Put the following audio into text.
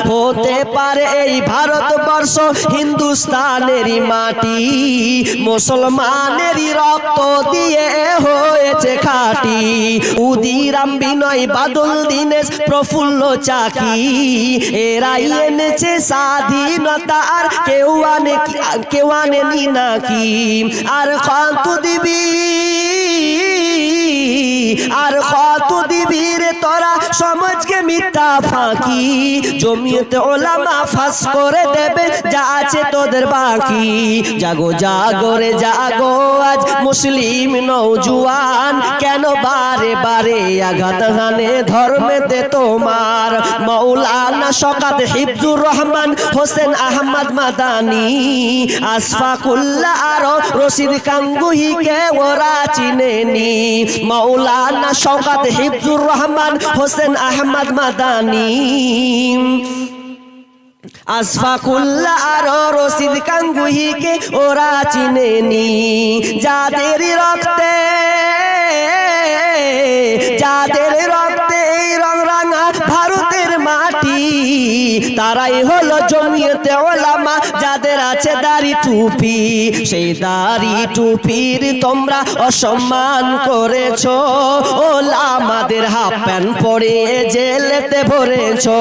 হতে পারে এই ভারতবর্ষ হিন্দুস্তানেরই মাটি, মুসলমানেরই রক্ত দিয়ে হয়েছে খাঁটি। উদিরাম বিনয় বাদল দীনেশ প্রফুল্ল চাকি, এরাই এনেছে স্বাধীনতা, আর কেউ আনেনি নাকি। আর কত দিবি রে তোরা সমাজকে মিথ্যা ফাঁকি, জমিয়তে ওলামা ফাঁস করে দেবে যা আছে তোদের বাকি। জাগো জাগো রে জাগো আজ মুসলিম নওজোয়ান, কেন বারে বারে আঘাত হানে ধর্মেতে তোমার। মাওলানা শওকত হিফজুর রহমান হোসেন আহমদ মাদানী, আশফাকুল্লাহ আর রশিদ গাঙ্গুহিকে ওরা চিনেনি। মাওলানা শওকত হিফজুর রহমান হোসেন আহমদ মাদানী, আশফাকুল্লাহ আর রশিদ গাঙ্গুহিকে ওরা চিনেনি। যাদের রক্তে এই রং রাঙা ভারতের মাটি, তারাই হলো জমিয়তে ওলামা, যাদের আছে দাড়ি টুপি। সেই দাড়ি টুপির তোমরা অসম্মান করেছো, ওলামাদের হাফ প্যান্ট পরে জেলেতে ভরেছো।